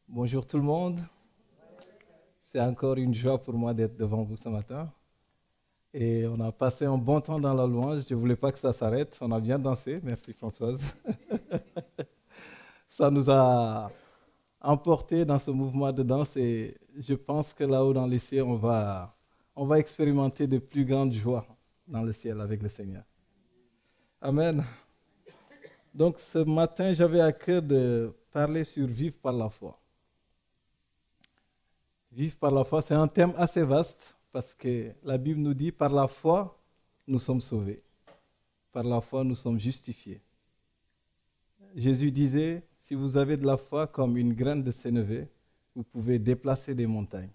Bonjour tout le monde. C'est encore une joie pour moi d'être devant vous ce matin. Et on a passé un bon temps dans la louange. Je ne voulais pas que ça s'arrête. On a bien dansé. Merci Françoise. Ça nous a emportés dans ce mouvement de danse et je pense que là-haut dans les cieux, on va expérimenter de plus grandes joies dans le ciel avec le Seigneur. Amen. Donc ce matin, j'avais à cœur de parler sur vivre par la foi. Vivre par la foi, c'est un thème assez vaste parce que la Bible nous dit par la foi, nous sommes sauvés. Par la foi, nous sommes justifiés. Jésus disait, si vous avez de la foi comme une graine de sénévé, vous pouvez déplacer des montagnes.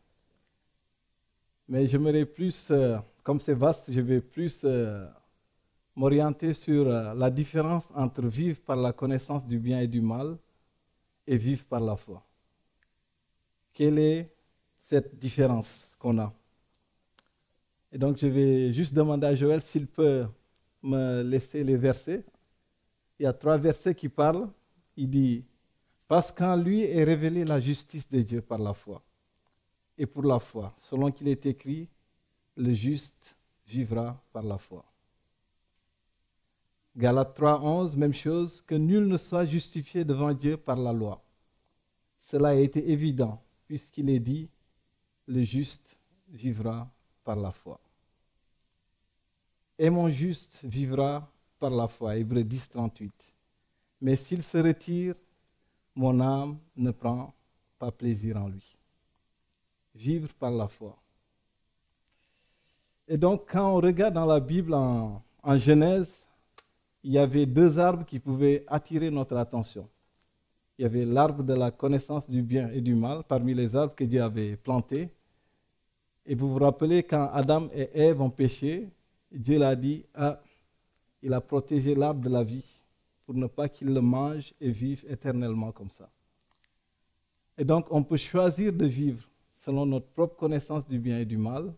Mais j'aimerais plus, comme c'est vaste, je vais plus m'orienter sur la différence entre vivre par la connaissance du bien et du mal et vivre par la foi. Quelle est cette différence qu'on a? Et donc, je vais juste demander à Joël s'il peut me laisser les versets. Il y a 3 versets qui parlent. Il dit, « Parce qu'en lui est révélée la justice de Dieu par la foi. Et pour la foi, selon qu'il est écrit, le juste vivra par la foi. » Galates 3, 11, même chose, « Que nul ne soit justifié devant Dieu par la loi. » Cela a été évident, puisqu'il est dit, le juste vivra par la foi. Et mon juste vivra par la foi. Hébreux 10, 38. Mais s'il se retire, mon âme ne prend pas plaisir en lui. Vivre par la foi. Et donc, quand on regarde dans la Bible, en Genèse, il y avait 2 arbres qui pouvaient attirer notre attention. Il y avait l'arbre de la connaissance du bien et du mal, parmi les arbres que Dieu avait plantés. Et vous vous rappelez, quand Adam et Ève ont péché, Dieu l'a dit, il a protégé l'arbre de la vie pour ne pas qu'ils le mangent et vivent éternellement comme ça. Et donc, on peut choisir de vivre selon notre propre connaissance du bien et du mal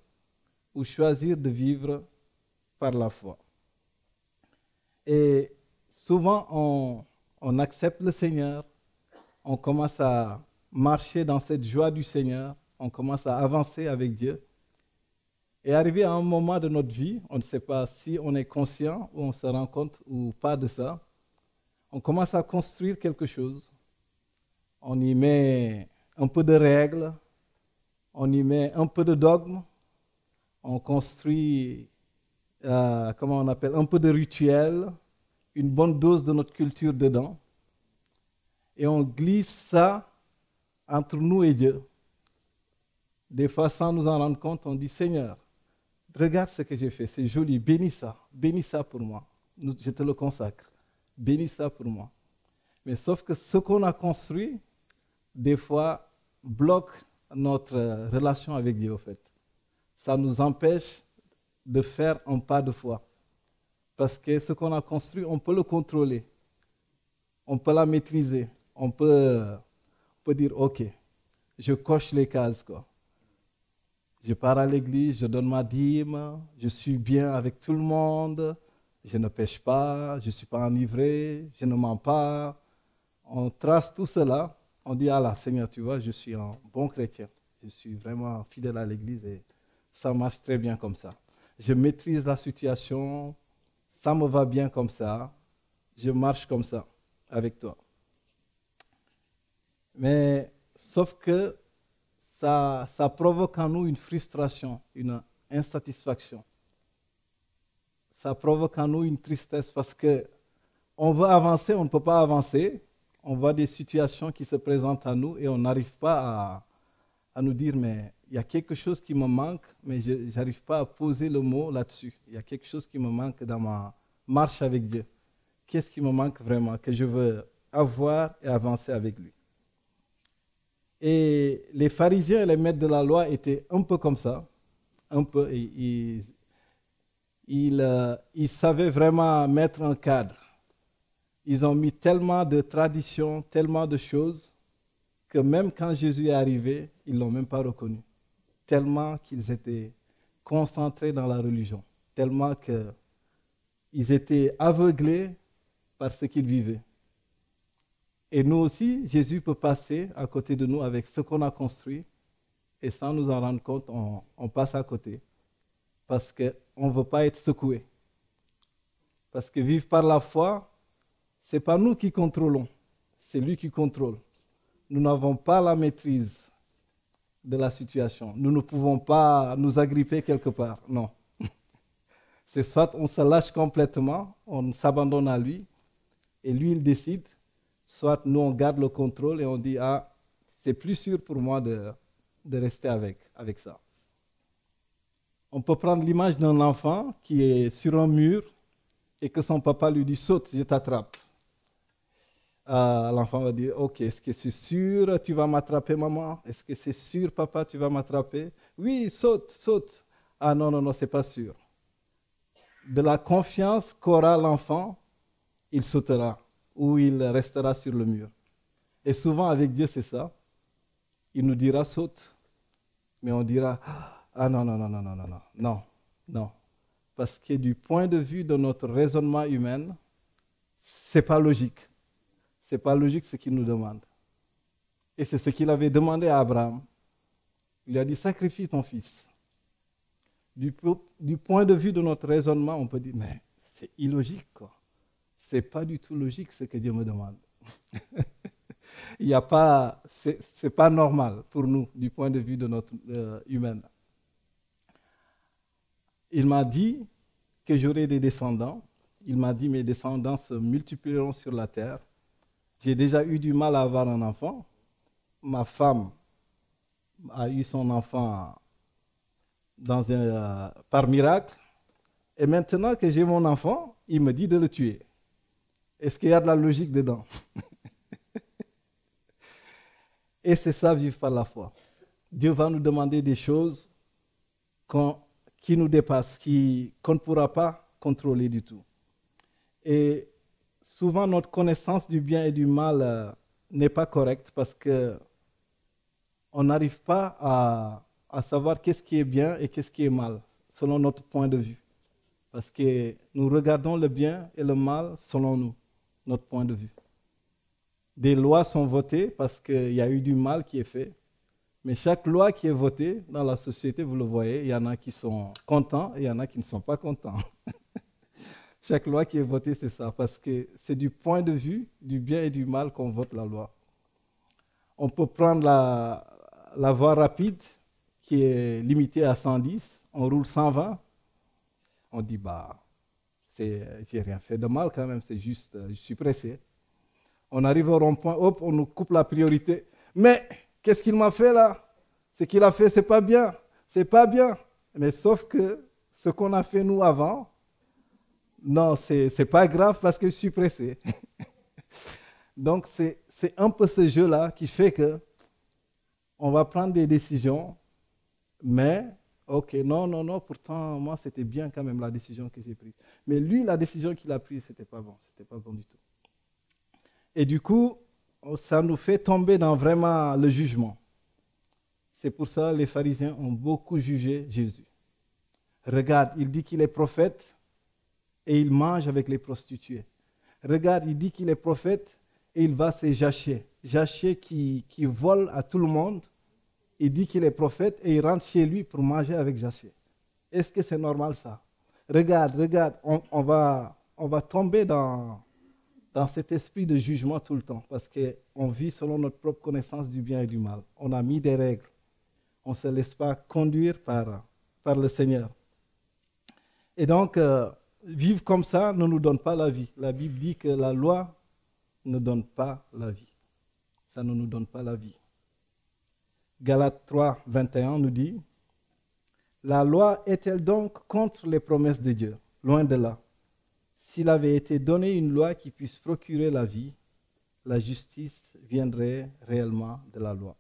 ou choisir de vivre par la foi. Et souvent, on accepte le Seigneur, on commence à marcher dans cette joie du Seigneur, on commence à avancer avec Dieu. Et arrivé à un moment de notre vie, on ne sait pas si on est conscient ou on se rend compte ou pas de ça, on commence à construire quelque chose. On y met un peu de règles, on y met un peu de dogmes, on construit, comment on appelle, un peu de rituel, une bonne dose de notre culture dedans. Et on glisse ça entre nous et Dieu. Des fois, sans nous en rendre compte, on dit, Seigneur, regarde ce que j'ai fait, c'est joli, bénis ça pour moi. Je te le consacre, bénis ça pour moi. Mais sauf que ce qu'on a construit, des fois, bloque notre relation avec Dieu, au fait. Ça nous empêche de faire un pas de foi. Parce que ce qu'on a construit, on peut le contrôler, on peut la maîtriser, on peut dire, ok, je coche les cases, quoi. Je pars à l'église, je donne ma dîme, je suis bien avec tout le monde, je ne pêche pas, je ne suis pas enivré, je ne mens pas. On trace tout cela, on dit, ah là, Seigneur, tu vois, je suis un bon chrétien, je suis vraiment fidèle à l'église et ça marche très bien comme ça. Je maîtrise la situation, ça me va bien comme ça, je marche comme ça avec toi. Mais sauf que ça provoque en nous une frustration, une insatisfaction. Ça provoque en nous une tristesse parce qu'on veut avancer, on ne peut pas avancer. On voit des situations qui se présentent à nous et on n'arrive pas à nous dire, mais il y a quelque chose qui me manque, mais je n'arrive pas à poser le mot là-dessus. Il y a quelque chose qui me manque dans ma marche avec Dieu. Qu'est-ce qui me manque vraiment, que je veux avoir et avancer avec lui? Et les pharisiens et les maîtres de la loi étaient un peu comme ça, un peu. Ils savaient vraiment mettre un cadre. Ils ont mis tellement de traditions, tellement de choses, que même quand Jésus est arrivé, ils ne l'ont même pas reconnu. Tellement qu'ils étaient concentrés dans la religion, tellement qu'ils étaient aveuglés par ce qu'ils vivaient. Et nous aussi, Jésus peut passer à côté de nous avec ce qu'on a construit et sans nous en rendre compte, on passe à côté parce qu'on ne veut pas être secoué. Parce que vivre par la foi, ce n'est pas nous qui contrôlons, c'est lui qui contrôle. Nous n'avons pas la maîtrise de la situation. Nous ne pouvons pas nous agripper quelque part, non. C'est soit on se lâche complètement, on s'abandonne à lui, et lui, il décide, soit nous, on garde le contrôle et on dit, ah, c'est plus sûr pour moi de rester avec ça. On peut prendre l'image d'un enfant qui est sur un mur et que son papa lui dit, saute, je t'attrape. L'enfant va dire, ok, est-ce que c'est sûr tu vas m'attraper, maman? Est-ce que c'est sûr, papa, tu vas m'attraper? Oui, saute, saute. Ah non, non, non, c'est pas sûr. De la confiance qu'aura l'enfant, il sautera ou il restera sur le mur. Et souvent avec Dieu, c'est ça. Il nous dira saute, mais on dira ah non, non, non, non, non, non, non, non, non. Parce que du point de vue de notre raisonnement humain, c'est pas logique. C'est pas logique ce qu'il nous demande. Et c'est ce qu'il avait demandé à Abraham. Il lui a dit sacrifie ton fils. Du point de vue de notre raisonnement, on peut dire mais c'est illogique quoi. C'est pas du tout logique ce que Dieu me demande. Il y a pas, c'est pas normal pour nous du point de vue de notre humain. Il m'a dit que j'aurai des descendants. Il m'a dit mes descendants se multiplieront sur la terre. J'ai déjà eu du mal à avoir un enfant. Ma femme a eu son enfant par miracle. Et maintenant que j'ai mon enfant, il me dit de le tuer. Est-ce qu'il y a de la logique dedans? Et c'est ça, vivre par la foi. Dieu va nous demander des choses qui nous dépassent, qu'on ne pourra pas contrôler du tout. Et souvent, notre connaissance du bien et du mal n'est pas correcte parce qu'on n'arrive pas à savoir qu'est-ce qui est bien et qu'est-ce qui est mal, selon notre point de vue. Parce que nous regardons le bien et le mal selon nous, notre point de vue. Des lois sont votées parce qu'il y a eu du mal qui est fait. Mais chaque loi qui est votée dans la société, vous le voyez, il y en a qui sont contents et il y en a qui ne sont pas contents. Chaque loi qui est votée, c'est ça, parce que c'est du point de vue du bien et du mal qu'on vote la loi. On peut prendre la voie rapide qui est limitée à 110, on roule 120, on dit, j'ai rien fait de mal quand même, c'est juste, je suis pressé. On arrive au rond-point, hop, on nous coupe la priorité. Mais qu'est-ce qu'il m'a fait là? Ce qu'il a fait, c'est pas bien. C'est pas bien. Mais sauf que ce qu'on a fait nous avant, non, c'est pas grave parce que je suis pressé. Donc c'est un peu ce jeu-là qui fait que on va prendre des décisions, mais ok, non, pourtant moi c'était bien quand même la décision que j'ai prise. Mais lui, la décision qu'il a prise, c'était pas bon du tout. Et du coup, ça nous fait tomber dans vraiment le jugement. C'est pour ça que les pharisiens ont beaucoup jugé Jésus. Regarde, il dit qu'il est prophète et il mange avec les prostituées. Regarde, il dit qu'il est prophète et il va se jacher. Jacher qui vole à tout le monde. Il dit qu'il est prophète et il rentre chez lui pour manger avec jacher. Est-ce que c'est normal ça? Regarde, on va tomber dans cet esprit de jugement tout le temps, parce qu'on vit selon notre propre connaissance du bien et du mal. On a mis des règles. On ne se laisse pas conduire par le Seigneur. Et donc, vivre comme ça ne nous donne pas la vie. La Bible dit que la loi ne donne pas la vie. Ça ne nous donne pas la vie. Galates 3, 21 nous dit, « La loi est-elle donc contre les promesses de Dieu? Loin de là. S'il avait été donné une loi qui puisse procurer la vie, la justice viendrait réellement de la loi. »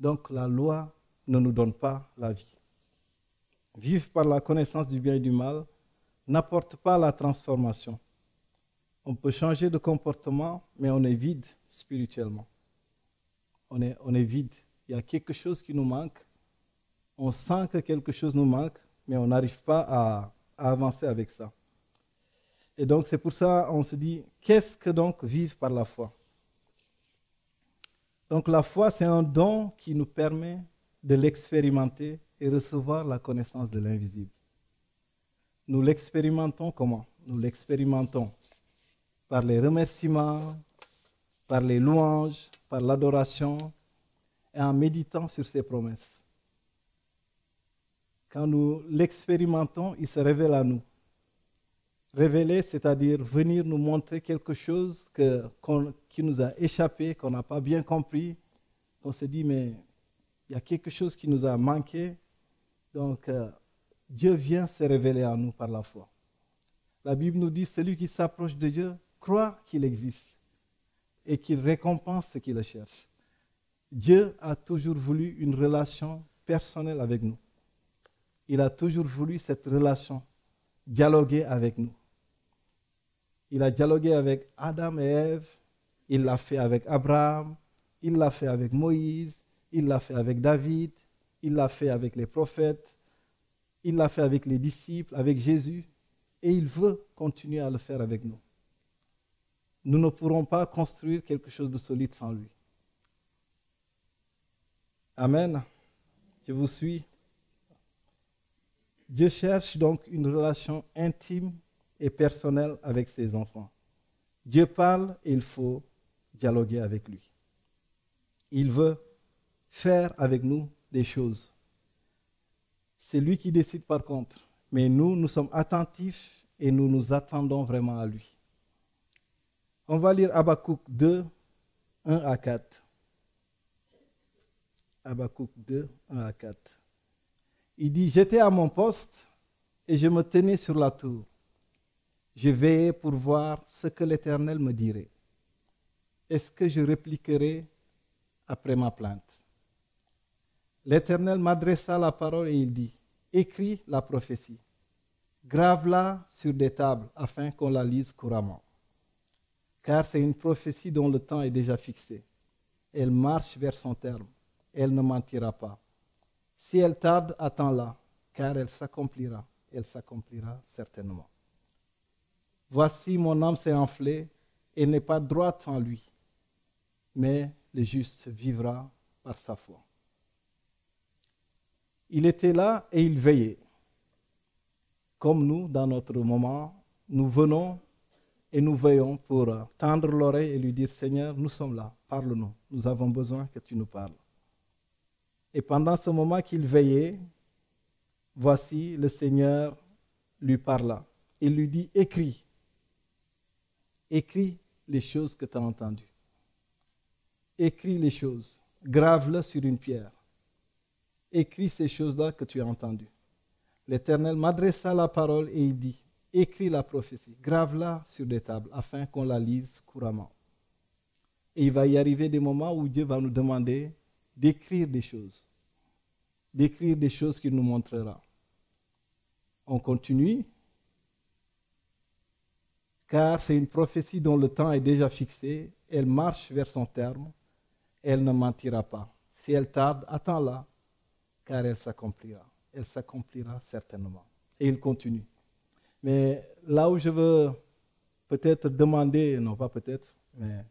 Donc la loi ne nous donne pas la vie. Vivre par la connaissance du bien et du mal n'apporte pas la transformation. On peut changer de comportement, mais on est vide spirituellement. On est vide. Il y a quelque chose qui nous manque. On sent que quelque chose nous manque, mais on n'arrive pas à avancer avec ça. Et donc c'est pour ça qu'on se dit, qu'est-ce que donc vivre par la foi? Donc la foi, c'est un don qui nous permet de l'expérimenter et recevoir la connaissance de l'invisible. Nous l'expérimentons comment? Nous l'expérimentons par les remerciements, par les louanges, par l'adoration et en méditant sur ses promesses. Quand nous l'expérimentons, il se révèle à nous. Révéler, c'est-à-dire venir nous montrer quelque chose qui nous a échappé, qu'on n'a pas bien compris, qu'on se dit, mais il y a quelque chose qui nous a manqué. Donc, Dieu vient se révéler à nous par la foi. La Bible nous dit, celui qui s'approche de Dieu croit qu'il existe et qu'il récompense ce qui le cherche. Dieu a toujours voulu une relation personnelle avec nous. Il a toujours voulu cette relation, dialoguer avec nous. Il a dialogué avec Adam et Ève, il l'a fait avec Abraham, il l'a fait avec Moïse, il l'a fait avec David, il l'a fait avec les prophètes, il l'a fait avec les disciples, avec Jésus, et il veut continuer à le faire avec nous. Nous ne pourrons pas construire quelque chose de solide sans lui. Amen. Je vous suis. Dieu cherche donc une relation intime et personnelle avec ses enfants. Dieu parle et il faut dialoguer avec lui. Il veut faire avec nous des choses. C'est lui qui décide par contre. Mais nous sommes attentifs et nous nous attendons vraiment à lui. On va lire Habakkuk 2, 1 à 4. Habakkuk 2, 1 à 4. Il dit, j'étais à mon poste et je me tenais sur la tour. Je veillais pour voir ce que l'Éternel me dirait. Est-ce que je répliquerai après ma plainte? L'Éternel m'adressa la parole et il dit, écris la prophétie, grave-la sur des tables afin qu'on la lise couramment. Car c'est une prophétie dont le temps est déjà fixé. Elle marche vers son terme. Elle ne mentira pas. Si elle tarde, attends-la, car elle s'accomplira. Elle s'accomplira certainement. Voici, mon âme s'est enflée et n'est pas droite en lui, mais le juste vivra par sa foi. Il était là et il veillait. Comme nous, dans notre moment, nous venons et nous veillons pour tendre l'oreille et lui dire, Seigneur, nous sommes là, parle-nous, nous avons besoin que tu nous parles. Et pendant ce moment qu'il veillait, voici, le Seigneur lui parla. Il lui dit, écris. Écris les choses que tu as entendues. Écris les choses. Grave-le sur une pierre. Écris ces choses-là que tu as entendues. L'Éternel m'adressa la parole et il dit, écris la prophétie, grave-la sur des tables afin qu'on la lise couramment. Et il va y arriver des moments où Dieu va nous demander d'écrire des choses qu'il nous montrera. On continue, car c'est une prophétie dont le temps est déjà fixé, elle marche vers son terme, elle ne mentira pas. Si elle tarde, attends-la, car elle s'accomplira certainement. Et il continue. Mais là où je veux peut-être demander, non pas peut-être, mais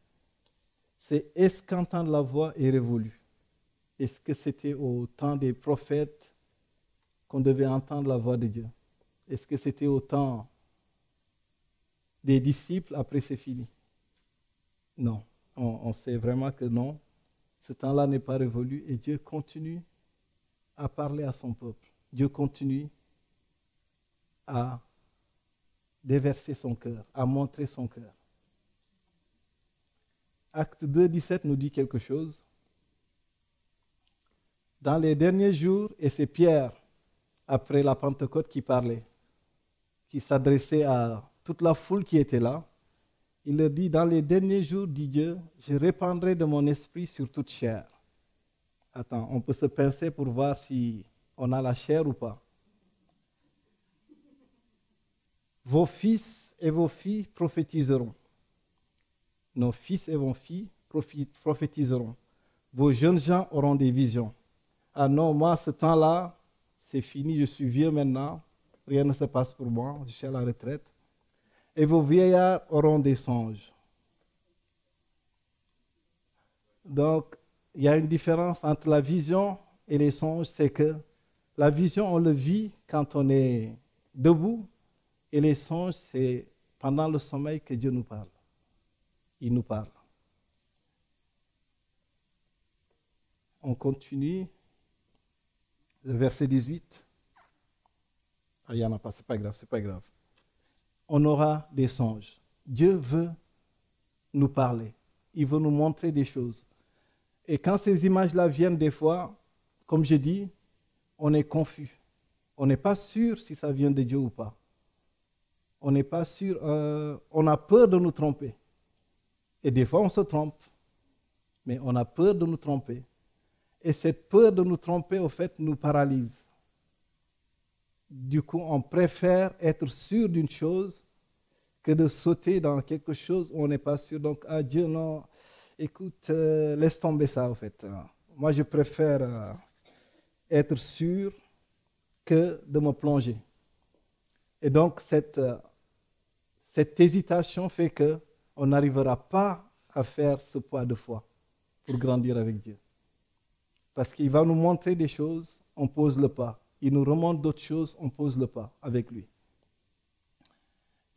c'est est-ce qu'entendre la voix est révolu? Est-ce que c'était au temps des prophètes qu'on devait entendre la voix de Dieu? Est-ce que c'était au temps des disciples, après c'est fini? Non, on sait vraiment que non. Ce temps-là n'est pas révolu et Dieu continue à parler à son peuple. Dieu continue à déverser son cœur, à montrer son cœur. Acte 2, 17 nous dit quelque chose. Dans les derniers jours, et c'est Pierre, après la Pentecôte, qui parlait, qui s'adressait à toute la foule qui était là. Il leur dit, dans les derniers jours, dit Dieu, je répandrai de mon esprit sur toute chair. Attends, on peut se pincer pour voir si on a la chair ou pas. Vos fils et vos filles prophétiseront. Nos fils et vos filles prophétiseront. Vos jeunes gens auront des visions. Ah non, moi, ce temps-là, c'est fini, je suis vieux maintenant. Rien ne se passe pour moi, je suis à la retraite. et vos vieillards auront des songes. Donc, il y a une différence entre la vision et les songes, c'est que la vision, on le vit quand on est debout, et les songes, c'est pendant le sommeil que Dieu nous parle. Il nous parle. On continue. Le verset 18. Ah, il n'y en a pas, c'est pas grave, c'est pas grave. On aura des songes. Dieu veut nous parler. Il veut nous montrer des choses. Et quand ces images-là viennent des fois, comme je dis, on est confus. On n'est pas sûr si ça vient de Dieu ou pas. On n'est pas sûr, on a peur de nous tromper. Et des fois, on se trompe. Mais on a peur de nous tromper. Et cette peur de nous tromper, au fait, nous paralyse. Du coup, on préfère être sûr d'une chose que de sauter dans quelque chose où on n'est pas sûr. Donc, ah Dieu, non, écoute, laisse tomber ça, au fait. Moi, je préfère être sûr que de me plonger. Et donc, cette hésitation fait qu'on n'arrivera pas à faire ce pas de foi pour grandir avec Dieu. Parce qu'il va nous montrer des choses, on pose le pas. Il nous remonte d'autres choses, on pose le pas avec lui.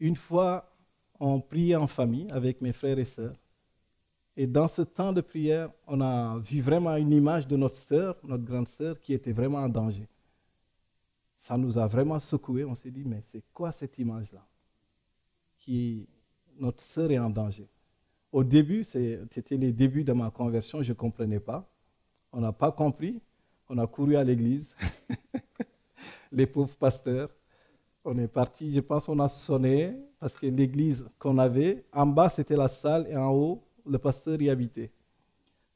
Une fois, on priait en famille avec mes frères et sœurs. Et dans ce temps de prière, on a vu vraiment une image de notre sœur, notre grande sœur, qui était vraiment en danger. Ça nous a vraiment secoué. On s'est dit, mais c'est quoi cette image-là? Notre sœur est en danger. Au début, c'était les débuts de ma conversion, je ne comprenais pas. On n'a pas compris. On a couru à l'église. Les pauvres pasteurs. On est parti, je pense on a sonné, parce que l'église qu'on avait, en bas c'était la salle et en haut, le pasteur y habitait.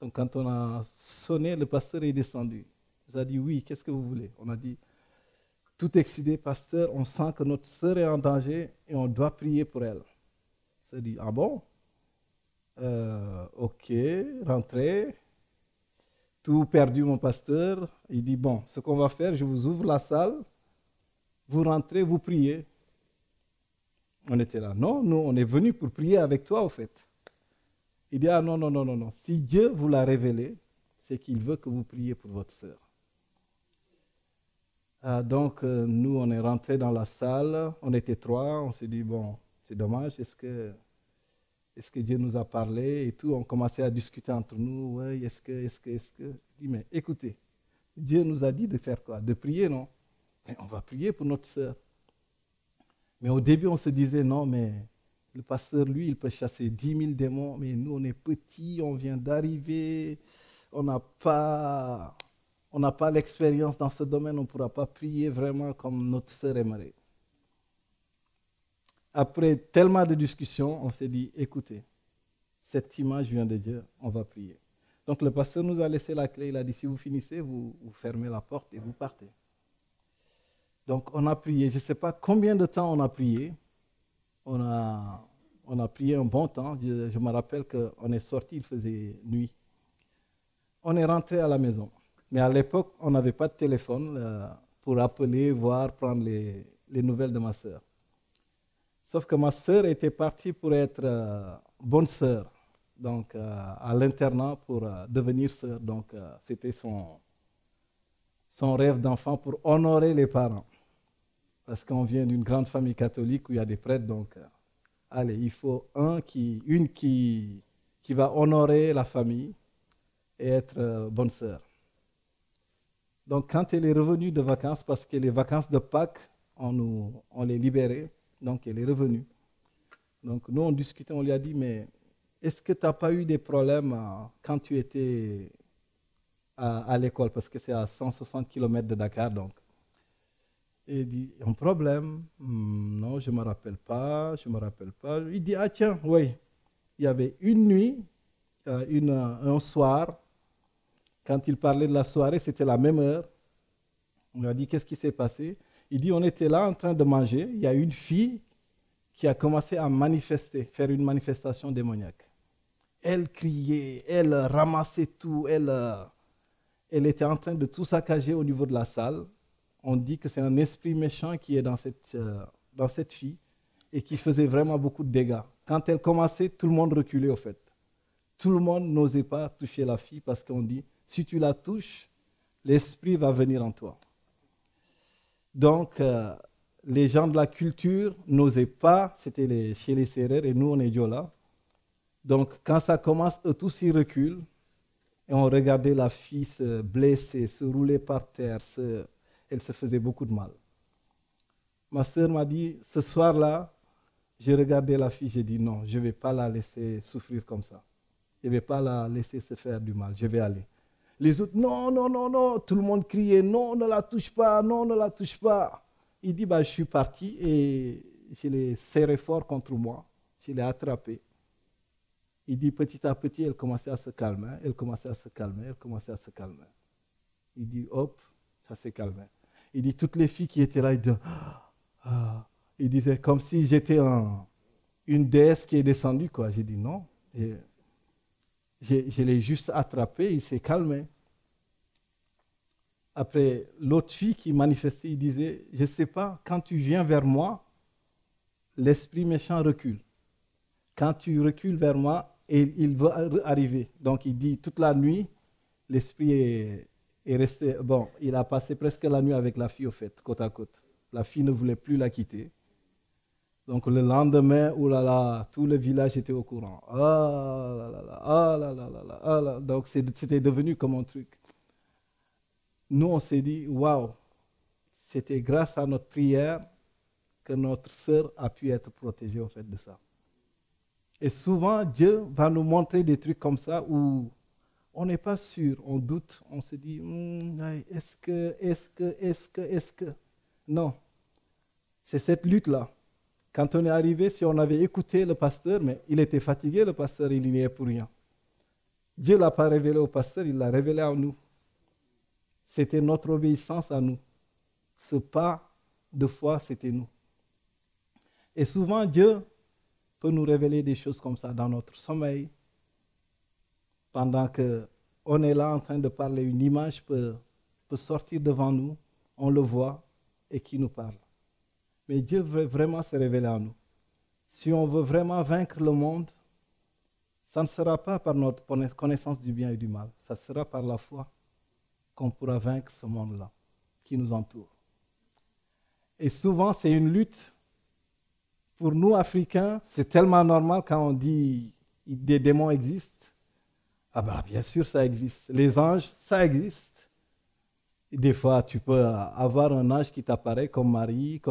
Donc quand on a sonné, le pasteur est descendu. Il nous a dit, oui, qu'est-ce que vous voulez? On a dit, tout excité, pasteur, on sent que notre sœur est en danger et on doit prier pour elle. Il s'est dit, ah bon? Ok, rentrez. Tout perdu, mon pasteur. Il dit, bon, ce qu'on va faire, je vous ouvre la salle, vous rentrez, vous priez. On était là. Non, nous, on est venus pour prier avec toi, au fait. Il dit, ah non, non, non, non, non. Si Dieu vous l'a révélé, c'est qu'il veut que vous priez pour votre sœur. Donc, nous, on est rentrés dans la salle. On était 3. On s'est dit, bon, c'est dommage. Est-ce que Dieu nous a parlé et tout? On commençait à discuter entre nous. Ouais, est-ce que. Je dis, mais écoutez, Dieu nous a dit de faire quoi? De prier, non? Mais on va prier pour notre sœur. Mais au début, on se disait, non, mais le pasteur, lui, il peut chasser 10 000 démons, mais nous, on est petits, on vient d'arriver, on n'a pas l'expérience dans ce domaine, on ne pourra pas prier vraiment comme notre sœur aimerait. Après tellement de discussions, on s'est dit, écoutez, cette image vient de Dieu, on va prier. Donc le pasteur nous a laissé la clé, il a dit, si vous finissez, vous fermez la porte et vous partez. Donc on a prié, je ne sais pas combien de temps on a prié. On a prié un bon temps. Je me rappelle qu'on est sorti, il faisait nuit. On est rentré à la maison. Mais à l'époque, on n'avait pas de téléphone pour appeler, voir, prendre les nouvelles de ma sœur. Sauf que ma sœur était partie pour être bonne sœur, donc à l'internat pour devenir sœur. Donc c'était son rêve d'enfant pour honorer les parents. Parce qu'on vient d'une grande famille catholique où il y a des prêtres, donc allez, il faut une qui va honorer la famille et être bonne sœur. Donc quand elle est revenue de vacances, parce que les vacances de Pâques, on les libérait, donc elle est revenue. Donc nous on discutait, on lui a dit, mais est-ce que tu n'as pas eu des problèmes quand tu étais à l'école, parce que c'est à 160 km de Dakar, donc. Et il dit, un problème? Non, je ne me rappelle pas. Il dit, ah tiens, oui, il y avait une nuit, un soir, quand il parlait de la soirée, c'était la même heure. On lui a dit, qu'est-ce qui s'est passé? Il dit, on était là en train de manger, il y a une fille qui a commencé à manifester, faire une manifestation démoniaque. Elle criait, elle ramassait tout, elle était en train de tout saccager au niveau de la salle. On dit que c'est un esprit méchant qui est dans cette fille. et qui faisait vraiment beaucoup de dégâts. Quand elle commençait, tout le monde reculait au fait. Tout le monde n'osait pas toucher la fille parce qu'on dit, si tu la touches, l'esprit va venir en toi. Donc, les gens de la culture n'osaient pas, c'était chez les Sérères et nous on est Diola. Donc, quand ça commence, eux tous ils reculent et on regardait la fille se blesser, se rouler par terre, elle se faisait beaucoup de mal. Ma sœur m'a dit, ce soir-là, j'ai regardé la fille, j'ai dit non, je ne vais pas la laisser souffrir comme ça. Je ne vais pas la laisser se faire du mal, je vais aller. Les autres, non, non, non, non, tout le monde criait, non, ne la touche pas, non, ne la touche pas. Il dit, je suis parti et je l'ai serré fort contre moi, je l'ai attrapé. Il dit, petit à petit, elle commençait à se calmer, elle commençait à se calmer, elle commençait à se calmer. Il dit, hop, ça s'est calmé. Il dit, toutes les filles qui étaient là, il disait, comme si j'étais une déesse qui est descendue, quoi. J'ai dit, non. Et je l'ai juste attrapé, il s'est calmé. Après, l'autre fille qui manifestait, il disait, je ne sais pas, quand tu viens vers moi, l'esprit méchant recule. Quand tu recules vers moi, il va arriver. Donc il dit, toute la nuit, l'esprit est resté, il a passé presque la nuit avec la fille au fait, côte à côte. La fille ne voulait plus la quitter. Donc le lendemain, oh là là, tout le village était au courant. Ah là là là, ah là là là là, ah là. Donc c'était devenu comme un truc. Nous, on s'est dit, waouh, c'était grâce à notre prière que notre sœur a pu être protégée au fait de ça. Et souvent, Dieu va nous montrer des trucs comme ça où on n'est pas sûr, on doute, on se dit, est-ce que. Non, c'est cette lutte-là. Quand on est arrivé, si on avait écouté le pasteur, mais il était fatigué, le pasteur, il n'y est pour rien. Dieu ne l'a pas révélé au pasteur, il l'a révélé à nous. C'était notre obéissance à nous. Ce pas de foi, c'était nous. Et souvent, Dieu peut nous révéler des choses comme ça dans notre sommeil. Pendant qu'on est là en train de parler, une image peut sortir devant nous, on le voit et qui nous parle. Mais Dieu veut vraiment se révéler à nous. Si on veut vraiment vaincre le monde, ça ne sera pas par notre connaissance du bien et du mal, ça sera par la foi qu'on pourra vaincre ce monde-là qui nous entoure. Et souvent, c'est une lutte. Pour nous, Africains, c'est tellement normal quand on dit des démons existent. Ah bien sûr, ça existe. Les anges, ça existe. Et des fois, tu peux avoir un ange qui t'apparaît comme Marie,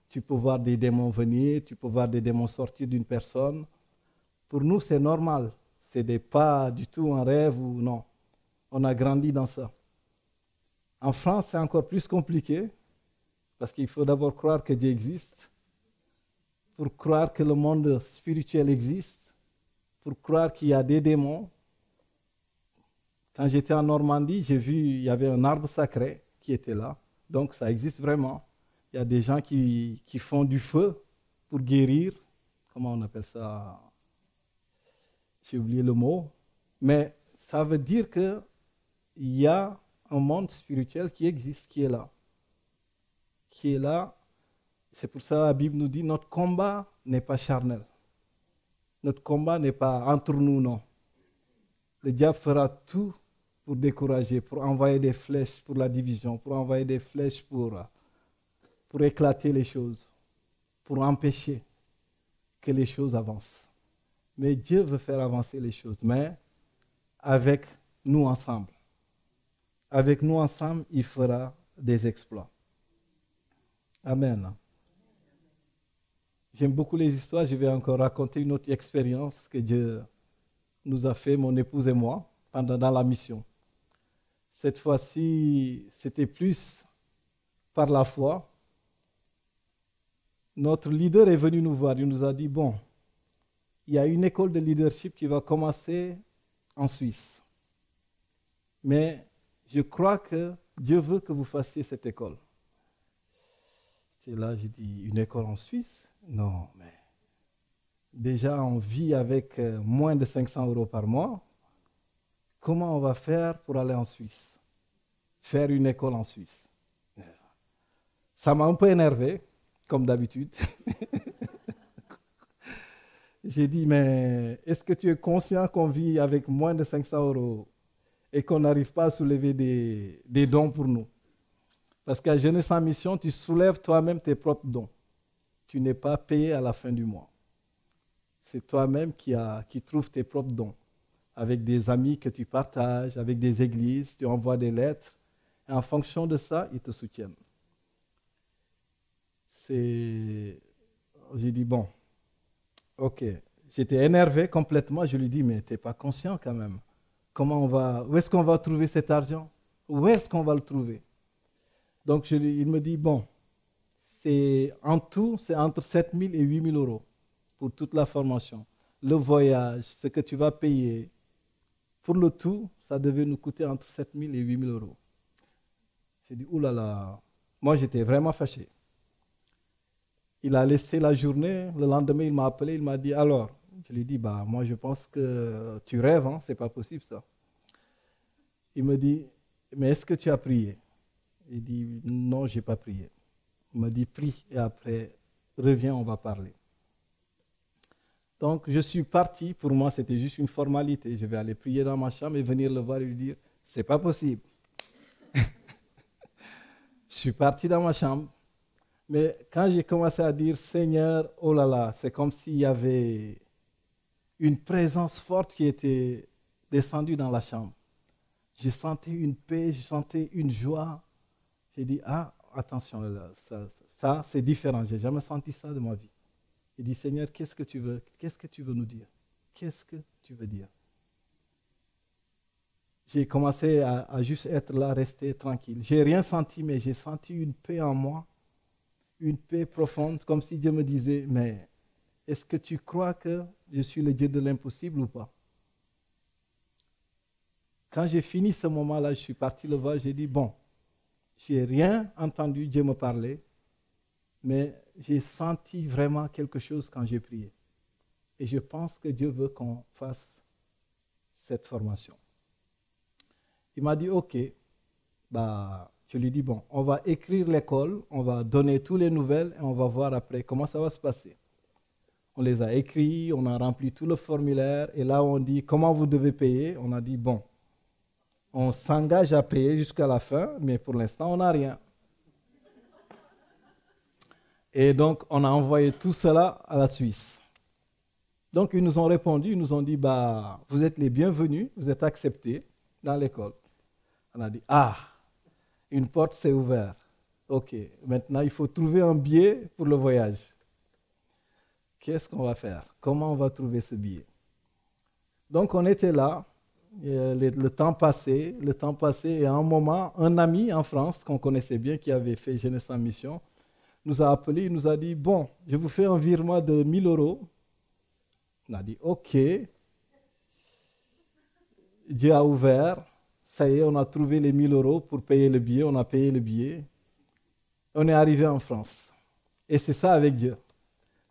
tu peux voir des démons venir, tu peux voir des démons sortir d'une personne. Pour nous, c'est normal. Ce n'est pas du tout un rêve ou non. On a grandi dans ça. En France, c'est encore plus compliqué parce qu'il faut d'abord croire que Dieu existe, pour croire que le monde spirituel existe, pour croire qu'il y a des démons. Quand j'étais en Normandie, j'ai vu, il y avait un arbre sacré qui était là. Donc ça existe vraiment. Il y a des gens qui font du feu pour guérir. Comment on appelle ça? J'ai oublié le mot. Mais ça veut dire qu'il y a un monde spirituel qui existe, qui est là. Qui est là. C'est pour ça que la Bible nous dit, notre combat n'est pas charnel. Notre combat n'est pas entre nous, non. Le diable fera tout pour décourager, pour envoyer des flèches pour la division, pour envoyer des flèches pour éclater les choses, pour empêcher que les choses avancent. Mais Dieu veut faire avancer les choses, mais avec nous ensemble. Avec nous ensemble, il fera des exploits. Amen. J'aime beaucoup les histoires. Je vais encore raconter une autre expérience que Dieu nous a fait, mon épouse et moi, dans la mission. Cette fois-ci, c'était plus par la foi. Notre leader est venu nous voir. Il nous a dit, bon, il y a une école de leadership qui va commencer en Suisse. Mais je crois que Dieu veut que vous fassiez cette école. Et là, j'ai dit, une école en Suisse? Non, mais déjà, on vit avec moins de 500 € par mois. Comment on va faire pour aller en Suisse? Faire une école en Suisse. Ça m'a un peu énervé, comme d'habitude. J'ai dit, mais est-ce que tu es conscient qu'on vit avec moins de 500 € et qu'on n'arrive pas à soulever des dons pour nous? Parce qu'à Jeunesse en Mission, tu soulèves toi-même tes propres dons. Tu n'es pas payé à la fin du mois. C'est toi-même qui trouves tes propres dons. Avec des amis que tu partages, avec des églises, tu envoies des lettres. Et en fonction de ça, ils te soutiennent. J'ai dit, bon, ok. J'étais énervé complètement. Je lui dis, mais tu n'es pas conscient quand même. Où est-ce qu'on va trouver cet argent? Où est-ce qu'on va le trouver? Donc, il me dit, bon, en tout, c'est entre 7 000 et 8 000 € pour toute la formation. Le voyage, ce que tu vas payer. Pour le tout, ça devait nous coûter entre 7 000 et 8 000 €. J'ai dit, oulala. Moi, j'étais vraiment fâché. Il a laissé la journée. Le lendemain, il m'a appelé. Il m'a dit, alors, je lui ai dit, bah, moi, je pense que tu rêves, hein, c'est pas possible ça. Il me dit, mais est-ce que tu as prié? Il dit, non, je n'ai pas prié. Il m'a dit, prie et après, reviens, on va parler. Donc, je suis parti. Pour moi, c'était juste une formalité. Je vais aller prier dans ma chambre et venir le voir et lui dire, c'est pas possible. Je suis parti dans ma chambre. Mais quand j'ai commencé à dire, Seigneur, oh là là, c'est comme s'il y avait une présence forte qui était descendue dans la chambre. J'ai senti une paix, j'ai senti une joie. J'ai dit, ah, attention, ça c'est différent. Je n'ai jamais senti ça de ma vie. J'ai dit, Seigneur, qu'est-ce que tu veux? Qu'est-ce que tu veux nous dire? Qu'est-ce que tu veux dire? J'ai commencé à juste être là, rester tranquille. Je n'ai rien senti, mais j'ai senti une paix en moi, une paix profonde, comme si Dieu me disait, mais est-ce que tu crois que je suis le Dieu de l'impossible ou pas? Quand j'ai fini ce moment-là, je suis parti le voir, j'ai dit, bon, je n'ai rien entendu Dieu me parler, mais j'ai senti vraiment quelque chose quand j'ai prié. Et je pense que Dieu veut qu'on fasse cette formation. Il m'a dit, ok, je lui ai dit, bon, on va écrire l'école, on va donner toutes les nouvelles et on va voir après comment ça va se passer. On les a écrits, on a rempli tout le formulaire et là on dit, comment vous devez payer? On a dit, bon, on s'engage à payer jusqu'à la fin, mais pour l'instant, on n'a rien. Et donc, on a envoyé tout cela à la Suisse. Donc, ils nous ont répondu, ils nous ont dit, vous êtes les bienvenus, vous êtes acceptés dans l'école. On a dit, une porte s'est ouverte. Ok, maintenant, il faut trouver un billet pour le voyage. Qu'est-ce qu'on va faire? Comment on va trouver ce billet? Donc, on était là. Le temps passait, et à un moment, un ami en France qu'on connaissait bien, qui avait fait Jeunesse en Mission, nous a appelé, il nous a dit, bon, je vous fais un virement de 1 000 €. On a dit, ok. Dieu a ouvert, ça y est, on a trouvé les 1 000 € pour payer le billet, on a payé le billet. On est arrivé en France. Et c'est ça avec Dieu.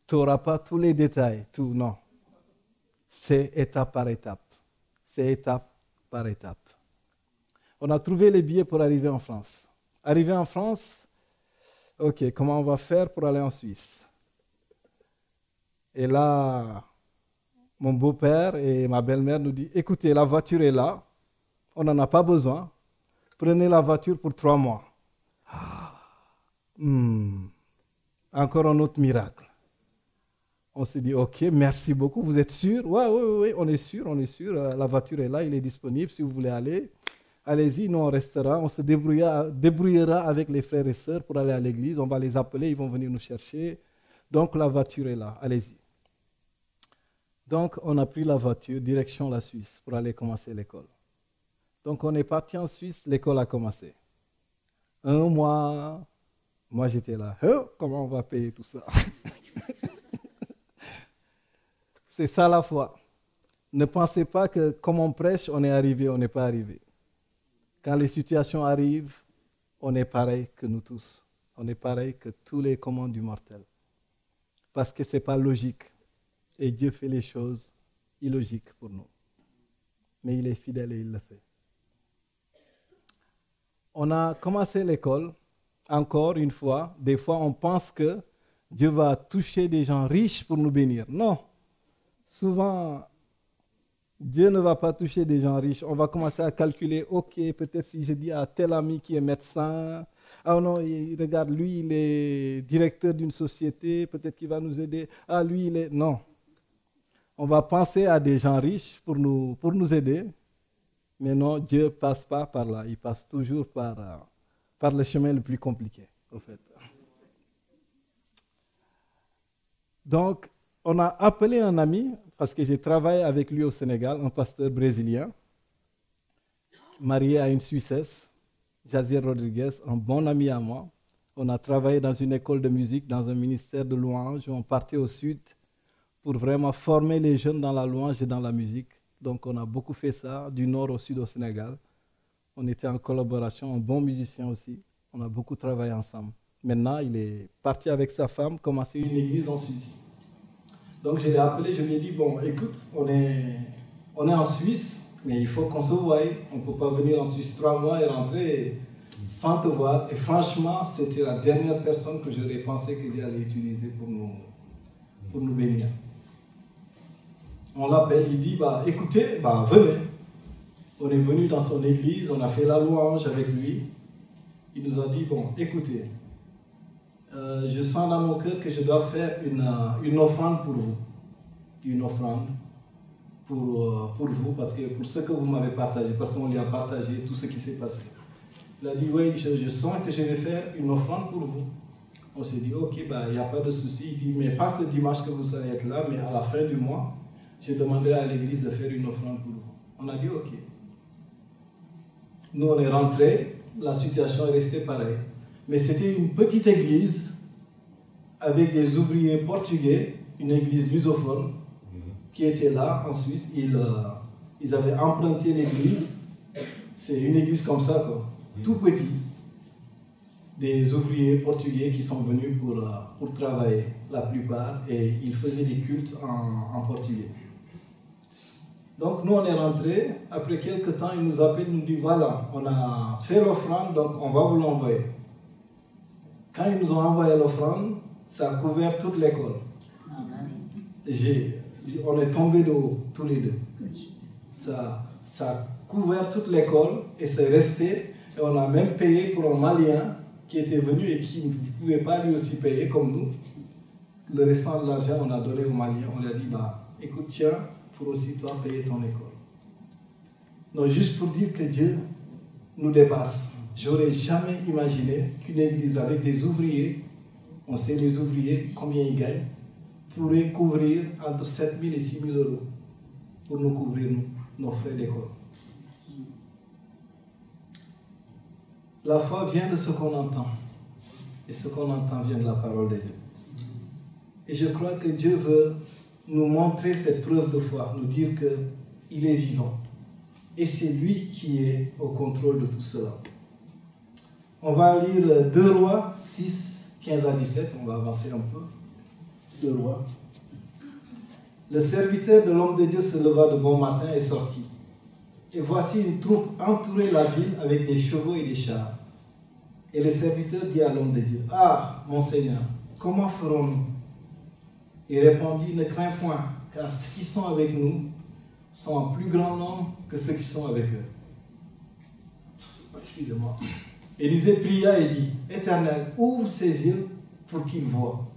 Tu n'auras pas tous les détails, tout, non. C'est étape par étape. C'est étape par étape. On a trouvé les billets pour arriver en France. Arrivé en France, ok, comment on va faire pour aller en Suisse? Et là, mon beau-père et ma belle-mère nous disent, écoutez, la voiture est là, on n'en a pas besoin, prenez la voiture pour 3 mois. Encore un autre miracle. On s'est dit, ok, merci beaucoup, vous êtes sûr? Oui, on est sûr, la voiture est là, il est disponible, si vous voulez aller, allez-y, nous on restera, on se débrouillera avec les frères et sœurs pour aller à l'église, on va les appeler, ils vont venir nous chercher, donc la voiture est là, allez-y. Donc on a pris la voiture, direction la Suisse, pour aller commencer l'école. Donc on est parti en Suisse, l'école a commencé. 1 mois, moi j'étais là, comment on va payer tout ça? C'est ça la foi. Ne pensez pas que comme on prêche, on est arrivé, on n'est pas arrivé. Quand les situations arrivent, on est pareil que nous tous. On est pareil que tous les communs du mortel. Parce que ce n'est pas logique. Et Dieu fait les choses illogiques pour nous. Mais il est fidèle et il le fait. On a commencé l'école, encore une fois. Des fois, on pense que Dieu va toucher des gens riches pour nous bénir. Non. souvent, Dieu ne va pas toucher des gens riches. On va commencer à calculer, ok, peut-être si je dis à tel ami qui est médecin, ah non, regarde, lui, il est directeur d'une société, peut-être qu'il va nous aider. Ah, lui, il est... Non. On va penser à des gens riches pour nous aider, mais non, Dieu ne passe pas par là. Il passe toujours par le chemin le plus compliqué, au fait. Donc, on a appelé un ami, parce que j'ai travaillé avec lui au Sénégal, un pasteur brésilien, marié à une Suissesse, Jazier Rodriguez, un bon ami à moi. On a travaillé dans une école de musique, dans un ministère de louange. On partait au sud pour vraiment former les jeunes dans la louange et dans la musique. Donc, on a beaucoup fait ça, du nord au sud au Sénégal. On était en collaboration, un bon musicien aussi. On a beaucoup travaillé ensemble. Maintenant, il est parti avec sa femme, commencer une église en Suisse. Donc, je l'ai appelé, je lui ai dit, bon, écoute, on est en Suisse, mais il faut qu'on se voie. On ne peut pas venir en Suisse 3 mois et rentrer sans te voir. Et franchement, c'était la dernière personne que j'aurais pensé que Dieu allait utiliser pour nous bénir. On l'appelle, il dit, écoutez, venez. On est venu dans son église, on a fait la louange avec lui. Il nous a dit, bon, écoutez, je sens dans mon cœur que je dois faire une offrande pour vous. Une offrande pour vous, parce que pour ce que vous m'avez partagé, parce qu'on lui a partagé tout ce qui s'est passé. Il a dit, oui, je sens que je vais faire une offrande pour vous. On s'est dit, ok, il n'y a pas de souci. Il dit, mais pas ce dimanche que vous allez être là, mais à la fin du mois, je demanderai à l'église de faire une offrande pour vous. On a dit, ok. Nous, on est rentrés, la situation est restée pareille. Mais c'était une petite église avec des ouvriers portugais, une église lusophone, qui était là en Suisse. Ils avaient emprunté l'église. C'est une église comme ça, quoi. Tout petit. Des ouvriers portugais qui sont venus pour travailler, la plupart, et ils faisaient des cultes en portugais. Donc nous on est rentrés, après quelques temps ils nous appellent, ils nous disent voilà, on a fait l'offrande, donc on va vous l'envoyer. Quand ils nous ont envoyé l'offrande, ça a couvert toute l'école. On est tombés de haut, tous les deux. Ça a couvert toute l'école et c'est resté, et on a même payé pour un Malien qui était venu et qui ne pouvait pas lui aussi payer comme nous. Le restant de l'argent on a donné au Malien, on lui a dit écoute tiens, pour aussi toi payer ton école. Donc juste pour dire que Dieu nous dépasse. J'aurais jamais imaginé qu'une église avec des ouvriers, on sait les ouvriers combien ils gagnent, pourrait couvrir entre 7 000 et 6 000 euros pour nous couvrir nos frais d'école. La foi vient de ce qu'on entend. Et ce qu'on entend vient de la parole de Dieu. Et je crois que Dieu veut nous montrer cette preuve de foi, nous dire qu'il est vivant. Et c'est lui qui est au contrôle de tout cela. On va lire 2 Rois 6, 15 à 17. On va avancer un peu. 2 Rois. Le serviteur de l'homme de Dieu se leva de bon matin et sortit. Et voici une troupe entourait la ville avec des chevaux et des chars. Et le serviteur dit à l'homme de Dieu, « Ah, mon Seigneur, comment ferons-nous » Il répondit, « Ne crains point, car ceux qui sont avec nous sont en plus grand nombre que ceux qui sont avec eux. » Excusez-moi. Élisée pria et dit, « Éternel, ouvre ses yeux pour qu'il voie. »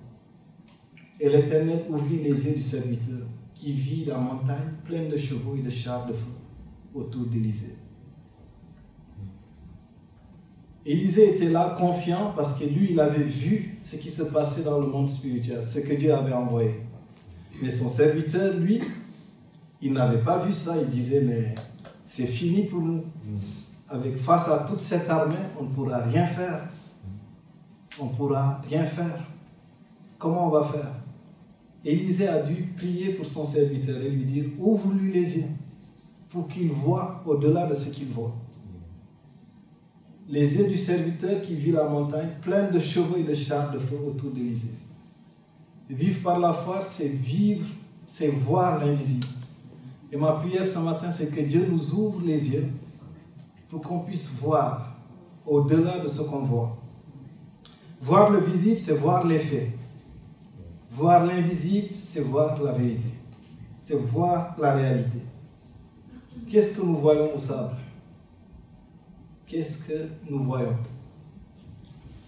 Et l'Éternel ouvrit les yeux du serviteur, qui vit la montagne pleine de chevaux et de chars de feu autour d'Élisée. Élisée était là confiant parce que lui, il avait vu ce qui se passait dans le monde spirituel, ce que Dieu avait envoyé. Mais son serviteur, lui, il n'avait pas vu ça. Il disait, mais c'est fini pour nous. Face à toute cette armée, on ne pourra rien faire. On ne pourra rien faire. Comment on va faire? Élisée a dû prier pour son serviteur et lui dire, ouvre-lui les yeux pour qu'il voie au-delà de ce qu'il voit. Les yeux du serviteur qui vit la montagne pleine de chevaux et de chars de feu autour d'Élisée. Vivre par la foi, c'est vivre, c'est voir l'invisible. Et ma prière ce matin, c'est que Dieu nous ouvre les yeux pour qu'on puisse voir au-delà de ce qu'on voit. Voir le visible, c'est voir les faits. Voir l'invisible, c'est voir la vérité. c'est voir la réalité. Qu'est-ce que nous voyons au sable? Qu'est-ce que nous voyons?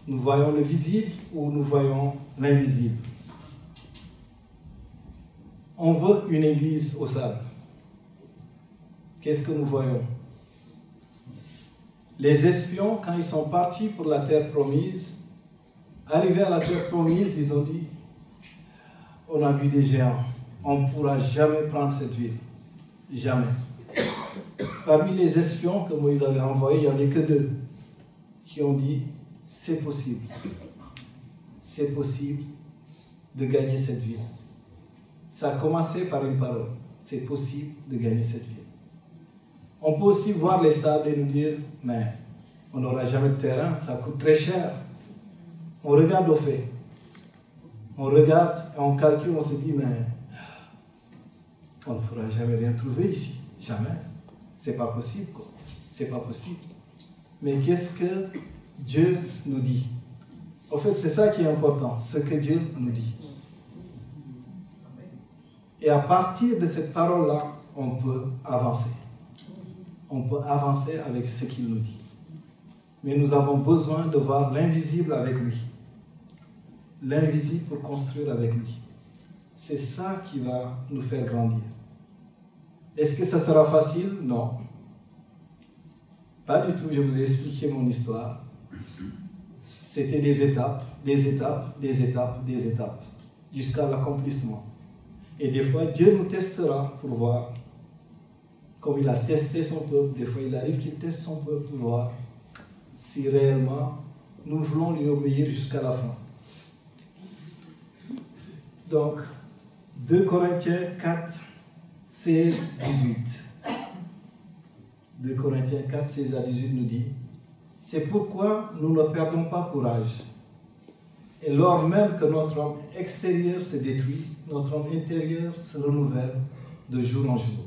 Nous voyons le visible ou nous voyons l'invisible? On veut une église au sable. Qu'est-ce que nous voyons? Les espions, quand ils sont partis pour la terre promise, arrivés à la terre promise, ils ont dit, on a vu des géants, on ne pourra jamais prendre cette ville. Jamais. Parmi les espions que Moïse avait envoyés, il n'y avait que 2 qui ont dit, c'est possible. C'est possible de gagner cette ville. Ça a commencé par une parole. C'est possible de gagner cette ville. On peut aussi voir les sables et nous dire, mais on n'aura jamais de terrain, ça coûte très cher. On regarde au fait. On regarde et on calcule, on se dit, mais on ne pourra jamais rien trouver ici. Jamais. C'est pas possible, quoi. C'est pas possible. Mais qu'est-ce que Dieu nous dit? En fait, c'est ça qui est important, ce que Dieu nous dit. Et à partir de cette parole-là, on peut avancer. On peut avancer avec ce qu'il nous dit. Mais nous avons besoin de voir l'invisible avec lui. L'invisible pour construire avec lui. C'est ça qui va nous faire grandir. Est-ce que ça sera facile? Non. Pas du tout, je vous ai expliqué mon histoire. C'était des étapes, des étapes, des étapes, des étapes, jusqu'à l'accomplissement. Et des fois, Dieu nous testera pour voir, comme il a testé son peuple, des fois il arrive qu'il teste son peuple pour voir si réellement nous voulons lui obéir jusqu'à la fin. Donc, 2 Corinthiens 4, 16, 18. 2 Corinthiens 4, 16 à 18 nous dit, « C'est pourquoi nous ne perdons pas courage. Et lors même que notre homme extérieur se détruit, notre homme intérieur se renouvelle de jour en jour.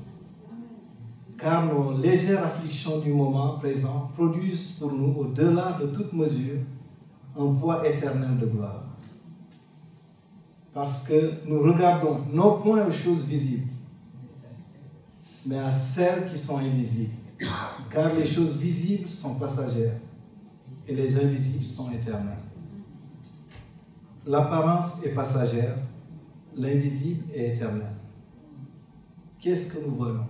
Car nos légères afflictions du moment présent produisent pour nous, au-delà de toute mesure, un poids éternel de gloire. Parce que nous regardons non point aux choses visibles, mais à celles qui sont invisibles. Car les choses visibles sont passagères et les invisibles sont éternelles. L'apparence est passagère, l'invisible est éternel. Qu'est-ce que nous voyons?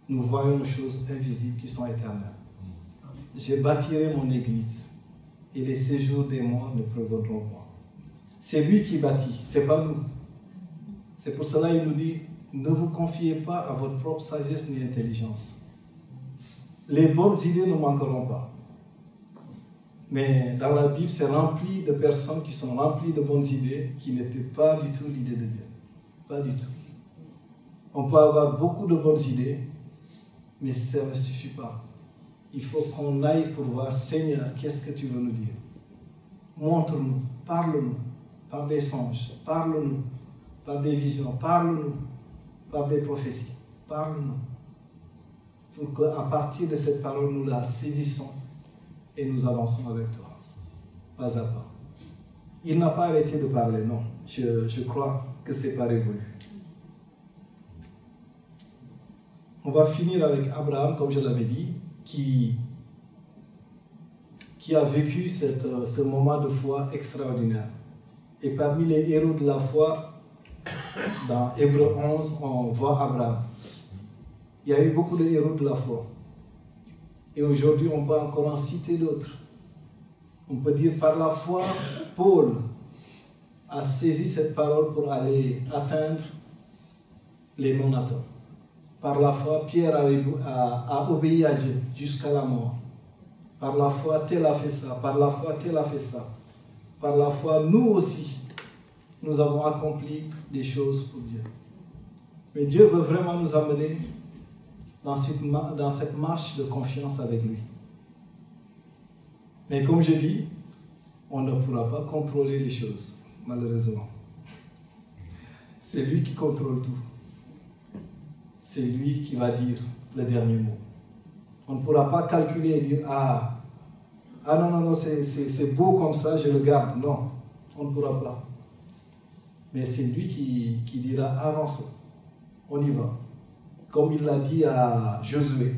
Nous voyons les choses invisibles qui sont éternelles. Je bâtirai mon église et les séjours des morts ne prévaudront pas. C'est lui qui bâtit, ce n'est pas nous. C'est pour cela qu'il nous dit, ne vous confiez pas à votre propre sagesse ni intelligence. Les bonnes idées ne manqueront pas. Mais dans la Bible, c'est rempli de personnes qui sont remplies de bonnes idées, qui n'étaient pas du tout l'idée de Dieu. Pas du tout. On peut avoir beaucoup de bonnes idées, mais ça ne suffit pas. Il faut qu'on aille pour voir, Seigneur, qu'est-ce que tu veux nous dire? Montre-nous, parle-nous, par des songes, parle-nous, par des visions, parle-nous, par des prophéties, parle-nous. Pour qu'à partir de cette parole, nous la saisissons et nous avançons avec toi, pas à pas. Il n'a pas arrêté de parler, non. Je crois que ce n'est pas révolu. On va finir avec Abraham, comme je l'avais dit, qui a vécu ce moment de foi extraordinaire. Et parmi les héros de la foi, dans Hébreux 11, on voit Abraham. Il y a eu beaucoup de héros de la foi. Et aujourd'hui, on peut encore en citer d'autres. On peut dire par la foi, Paul a saisi cette parole pour aller atteindre les non-atteints. Par la foi, Pierre a obéi à Dieu jusqu'à la mort. Par la foi, tel a fait ça. Par la foi, tel a fait ça. Par la foi, nous aussi, nous avons accompli des choses pour Dieu. Mais Dieu veut vraiment nous amener dans cette marche de confiance avec lui. Mais comme je dis, on ne pourra pas contrôler les choses, malheureusement. C'est lui qui contrôle tout. C'est lui qui va dire le dernier mot. On ne pourra pas calculer et dire « Ah non, c'est beau comme ça, je le garde. » Non, on ne pourra pas. Mais c'est lui qui dira « Avançons, On y va. Comme il l'a dit à Josué,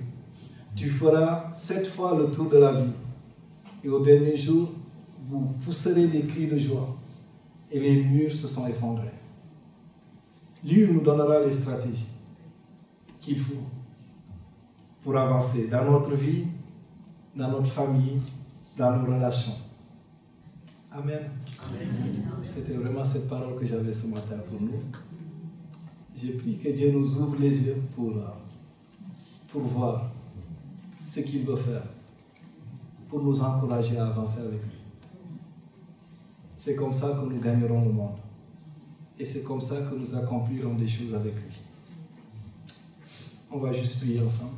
tu feras 7 fois le tour de la ville. Et au dernier jour, vous pousserez des cris de joie. Et les murs se sont effondrés. Lui nous donnera les stratégies qu'il faut pour avancer dans notre vie, dans notre famille, dans nos relations. Amen. C'était vraiment cette parole que j'avais ce matin pour nous. J'ai prié que Dieu nous ouvre les yeux pour voir ce qu'il veut faire, pour nous encourager à avancer avec lui. C'est comme ça que nous gagnerons le monde. Et c'est comme ça que nous accomplirons des choses avec lui. On va juste prier ensemble.